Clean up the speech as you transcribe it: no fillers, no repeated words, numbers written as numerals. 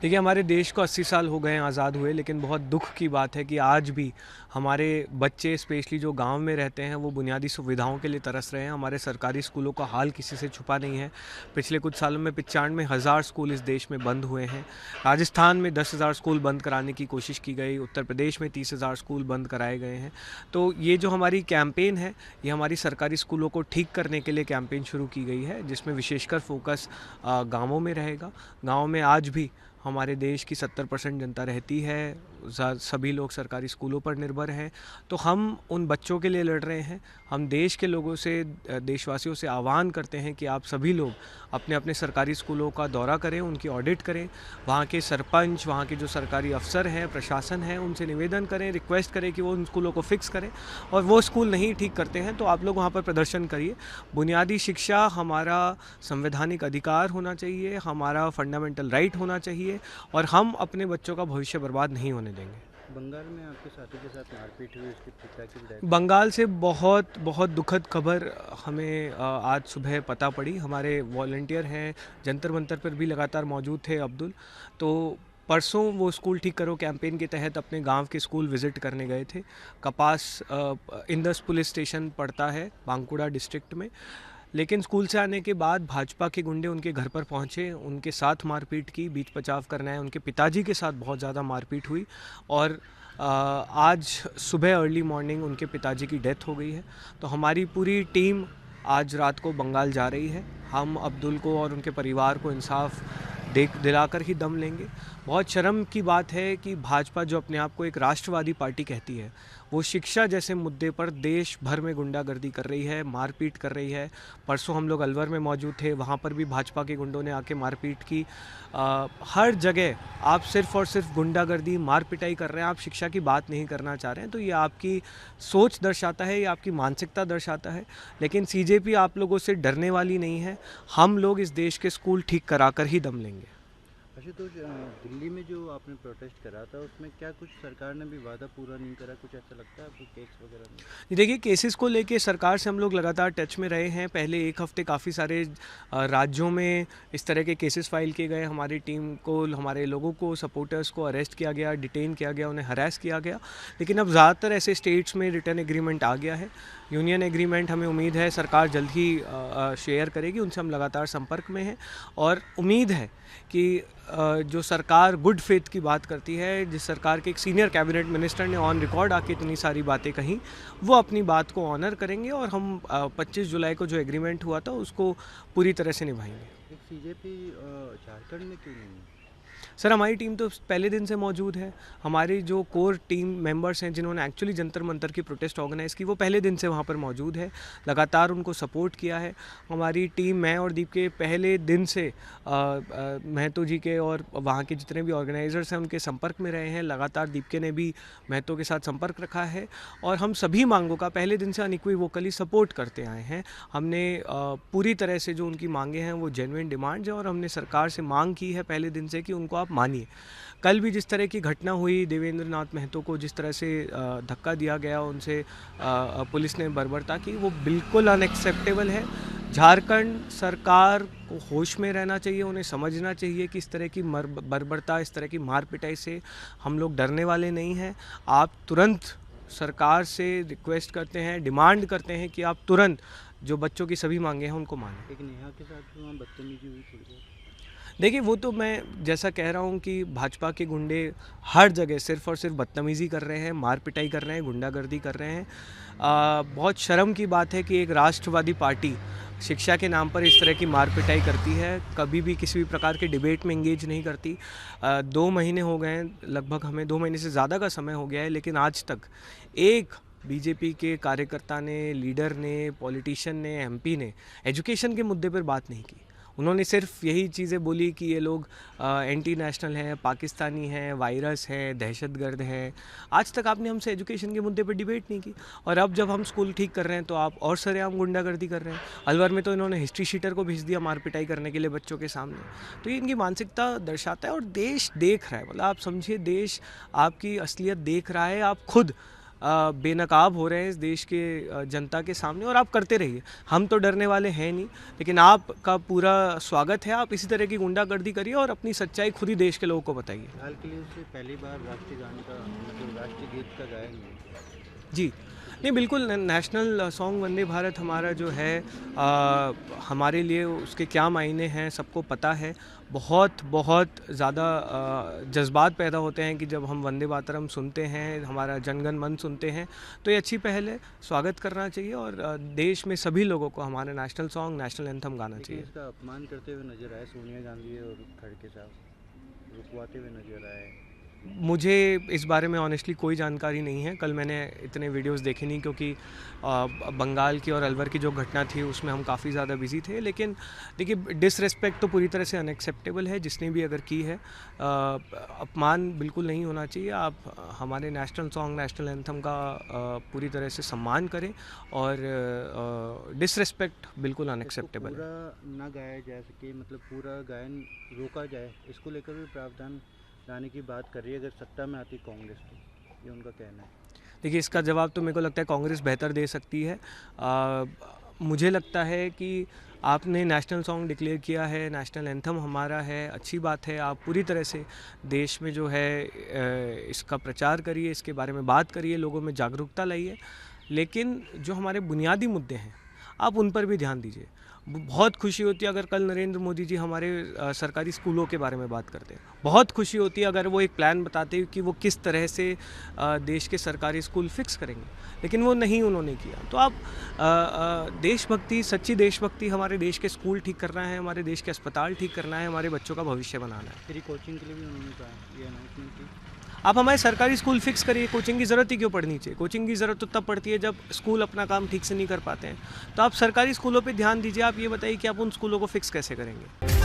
देखिए, हमारे देश को 80 साल हो गए हैं आज़ाद हुए, लेकिन बहुत दुख की बात है कि आज भी हमारे बच्चे स्पेशली जो गांव में रहते हैं वो बुनियादी सुविधाओं के लिए तरस रहे हैं। हमारे सरकारी स्कूलों का हाल किसी से छुपा नहीं है। पिछले कुछ सालों में 95,000 स्कूल इस देश में बंद हुए हैं। राजस्थान में 10,000 स्कूल बंद कराने की कोशिश की गई, उत्तर प्रदेश में 30,000 स्कूल बंद कराए गए हैं। तो ये जो हमारी कैंपेन है, ये हमारी सरकारी स्कूलों को ठीक करने के लिए कैंपेन शुरू की गई है, जिसमें विशेषकर फोकस गाँवों में रहेगा। गाँव में आज भी हमारे देश की 70% जनता रहती है, सभी लोग सरकारी स्कूलों पर निर्भर हैं। तो हम उन बच्चों के लिए लड़ रहे हैं। हम देश के लोगों से, देशवासियों से आह्वान करते हैं कि आप सभी लोग अपने अपने सरकारी स्कूलों का दौरा करें, उनकी ऑडिट करें। वहाँ के सरपंच, वहाँ के जो सरकारी अफसर हैं, प्रशासन है, उनसे निवेदन करें, रिक्वेस्ट करें कि वो उन स्कूलों को फिक्स करें। और वो स्कूल नहीं ठीक करते हैं तो आप लोग वहाँ पर प्रदर्शन करिए। बुनियादी शिक्षा हमारा संवैधानिक अधिकार होना चाहिए, हमारा फंडामेंटल राइट होना चाहिए, और हम अपने बच्चों का भविष्य बर्बाद नहीं होने देंगे। बंगाल में आपके साथी के साथ मारपीट हुई, उसके पिता की भी डेथ। बंगाल से बहुत बहुत दुखद खबर हमें आज सुबह पता पड़ी। हमारे वॉलंटियर हैं, जंतर मंतर पर भी लगातार मौजूद थे अब्दुल। तो परसों वो स्कूल ठीक करो कैंपेन के तहत अपने गांव के स्कूल विज़िट करने गए थे। कपास इंदस पुलिस स्टेशन पड़ता है बांकुड़ा डिस्ट्रिक्ट में। लेकिन स्कूल से आने के बाद भाजपा के गुंडे उनके घर पर पहुंचे, उनके साथ मारपीट की, बीच बचाव करना है। उनके पिताजी के साथ बहुत ज़्यादा मारपीट हुई और आज सुबह अर्ली मॉर्निंग उनके पिताजी की डेथ हो गई है। तो हमारी पूरी टीम आज रात को बंगाल जा रही है। हम अब्दुल को और उनके परिवार को इंसाफ दिलाकर ही दम लेंगे। बहुत शर्म की बात है कि भाजपा, जो अपने आप को एक राष्ट्रवादी पार्टी कहती है, वो शिक्षा जैसे मुद्दे पर देश भर में गुंडागर्दी कर रही है, मारपीट कर रही है। परसों हम लोग अलवर में मौजूद थे, वहाँ पर भी भाजपा के गुंडों ने आके मारपीट की। हर जगह आप सिर्फ और सिर्फ गुंडागर्दी, मार पिटाई कर रहे हैं, आप शिक्षा की बात नहीं करना चाह रहे हैं। तो ये आपकी सोच दर्शाता है, ये आपकी मानसिकता दर्शाता है। लेकिन सीजेपी आप लोगों से डरने वाली नहीं है। हम लोग इस देश के स्कूल ठीक करा कर ही दम लेंगे। अच्छा, तो दिल्ली में जो आपने प्रोटेस्ट करा था उसमें क्या कुछ सरकार ने भी वादा पूरा नहीं करा, कुछ ऐसा लगता है आपको केस वगैरह में? देखिए, केसेस को लेके सरकार से हम लोग लगातार टच में रहे हैं। पहले एक हफ्ते काफ़ी सारे राज्यों में इस तरह के केसेस फाइल किए गए। हमारी टीम को, हमारे लोगों को, सपोर्टर्स को अरेस्ट किया गया, डिटेन किया गया, उन्हें हरास किया गया। लेकिन अब ज़्यादातर ऐसे स्टेट्स में रिटर्न एग्रीमेंट आ गया है। यूनियन एग्रीमेंट हमें उम्मीद है सरकार जल्द ही शेयर करेगी। उनसे हम लगातार संपर्क में हैं और उम्मीद है कि जो सरकार गुड फेथ की बात करती है, जिस सरकार के एक सीनियर कैबिनेट मिनिस्टर ने ऑन रिकॉर्ड आके इतनी सारी बातें कहीं, वो अपनी बात को ऑनर करेंगे और हम 25 जुलाई को जो एग्रीमेंट हुआ था उसको पूरी तरह से निभाएंगे। एक बीजेपी झारखंड में क्यों नहीं है? सर, हमारी टीम तो पहले दिन से मौजूद है। हमारी जो कोर टीम मेंबर्स हैं जिन्होंने एक्चुअली जंतर मंतर की प्रोटेस्ट ऑर्गेनाइज़ की, वो पहले दिन से वहाँ पर मौजूद है, लगातार उनको सपोर्ट किया है। हमारी टीम, मैं और दीप के पहले दिन से महतो जी के और वहाँ के जितने भी ऑर्गेनाइजर्स हैं उनके संपर्क में रहे हैं। लगातार दीप के ने भी महतो के साथ संपर्क रखा है और हम सभी मांगों का पहले दिन से अनइक्विवोकली सपोर्ट करते आए हैं। हमने पूरी तरह से जो उनकी मांगे हैं वो जेन्युइन डिमांड्स हैं और हमने सरकार से मांग की है पहले दिन से कि उनको आप मानिए। कल भी जिस तरह की घटना हुई, देवेंद्र नाथ महतो को जिस तरह से धक्का दिया गया, उनसे पुलिस ने बर्बरता की, वो बिल्कुल अनएक्सेप्टेबल है। झारखंड सरकार को होश में रहना चाहिए, उन्हें समझना चाहिए कि इस तरह की बर्बरता, इस तरह की मार पिटाई से हम लोग डरने वाले नहीं हैं। आप तुरंत सरकार से रिक्वेस्ट करते हैं, डिमांड करते हैं कि आप तुरंत जो बच्चों की सभी मांगे हैं उनको मानें। एक नेहा के साथ भी वहाँ बदतमीजी हुई थोड़ी बहुत। देखिए, वो तो मैं जैसा कह रहा हूँ कि भाजपा के गुंडे हर जगह सिर्फ़ और सिर्फ बदतमीज़ी कर रहे हैं, मार पिटाई कर रहे हैं, गुंडागर्दी कर रहे हैं। बहुत शर्म की बात है कि एक राष्ट्रवादी पार्टी शिक्षा के नाम पर इस तरह की मार पिटाई करती है, कभी भी किसी भी प्रकार के डिबेट में इंगेज नहीं करती। 2 महीने हो गए हैं, लगभग हमें 2 महीने से ज़्यादा का समय हो गया है, लेकिन आज तक एक बीजेपी के कार्यकर्ता ने, लीडर ने, पॉलिटिशियन ने, एमपी ने एजुकेशन के मुद्दे पर बात नहीं की। उन्होंने सिर्फ यही चीज़ें बोली कि ये लोग एंटी नेशनल हैं, पाकिस्तानी हैं, वायरस है, दहशतगर्द है। आज तक आपने हमसे एजुकेशन के मुद्दे पर डिबेट नहीं की और अब जब हम स्कूल ठीक कर रहे हैं तो आप और सरेआम गुंडागर्दी कर रहे हैं। अलवर में तो इन्होंने हिस्ट्री शीटर को भेज दिया मार पिटाई करने के लिए बच्चों के सामने। तो ये इनकी मानसिकता दर्शाता है और देश देख रहा है। मतलब आप समझिए, देश आपकी असलियत देख रहा है। आप खुद बेनकाब हो रहे हैं इस देश के जनता के सामने, और आप करते रहिए। हम तो डरने वाले हैं नहीं, लेकिन आपका पूरा स्वागत है। आप इसी तरह की गुंडागर्दी करिए और अपनी सच्चाई खुद ही देश के लोगों को बताइए। हाल के लिए उससे पहली बार राष्ट्रीय गान का मतलब राष्ट्रीय गीत का गायन हुआ। जी, नहीं बिल्कुल, नेशनल सॉन्ग वंदे भारत हमारा जो है हमारे लिए उसके क्या मायने हैं सबको पता है। बहुत बहुत ज़्यादा जज्बात पैदा होते हैं कि जब हम वंदे मातरम सुनते हैं, हमारा जनगण मन सुनते हैं, तो ये अच्छी पहल है, स्वागत करना चाहिए। और देश में सभी लोगों को हमारा नेशनल सॉन्ग, नेशनल एंथम गाना लेकिन चाहिए। इसका अपमान करते हुए नजर आए सोनिया गांधी और खड़गे साहब, रुकवाते हुए नजर आए। मुझे इस बारे में ऑनेस्टली कोई जानकारी नहीं है। कल मैंने इतने वीडियोस देखे नहीं, क्योंकि बंगाल की और अलवर की जो घटना थी उसमें हम काफ़ी ज़्यादा बिजी थे। लेकिन देखिए, डिसरिस्पेक्ट तो पूरी तरह से अनएक्सेप्टेबल है, जिसने भी अगर की है। अपमान बिल्कुल नहीं होना चाहिए। आप हमारे नेशनल सॉन्ग, नेशनल एंथम का पूरी तरह से सम्मान करें, और डिसरिस्पेक्ट बिल्कुल अनएक्सेप्टेबल है। पूरा ना गाया जा सके, मतलब पूरा गायन रोका जाए, इसको लेकर भी प्रावधान लाने की बात कर रही है अगर सत्ता में आती कांग्रेस, तो ये उनका कहना है। देखिए, इसका जवाब तो मेरे को लगता है कांग्रेस बेहतर दे सकती है। मुझे लगता है कि आपने नेशनल सॉन्ग डिक्लेयर किया है, नेशनल एंथम हमारा है, अच्छी बात है। आप पूरी तरह से देश में जो है इसका प्रचार करिए, इसके बारे में बात करिए, लोगों में जागरूकता लाइए। लेकिन जो हमारे बुनियादी मुद्दे हैं, आप उन पर भी ध्यान दीजिए। बहुत खुशी होती है अगर कल नरेंद्र मोदी जी हमारे सरकारी स्कूलों के बारे में बात करते हैं। बहुत खुशी होती है अगर वो एक प्लान बताते कि वो किस तरह से देश के सरकारी स्कूल फिक्स करेंगे, लेकिन वो नहीं उन्होंने किया। तो आप देशभक्ति, सच्ची देशभक्ति, हमारे देश के स्कूल ठीक करना है, हमारे देश के अस्पताल ठीक करना है, हमारे बच्चों का भविष्य बनाना है। फ्री कोचिंग के लिए भी उन्होंने कहा, ये अनाउंसमेंट की। आप हमारे सरकारी स्कूल फिक्स करिए। कोचिंग की ज़रूरत ही क्यों पड़नी चाहिए? कोचिंग की ज़रूरत तो तब पड़ती है जब स्कूल अपना काम ठीक से नहीं कर पाते हैं। तो आप सरकारी स्कूलों पे ध्यान दीजिए। आप ये बताइए कि आप उन स्कूलों को फिक्स कैसे करेंगे।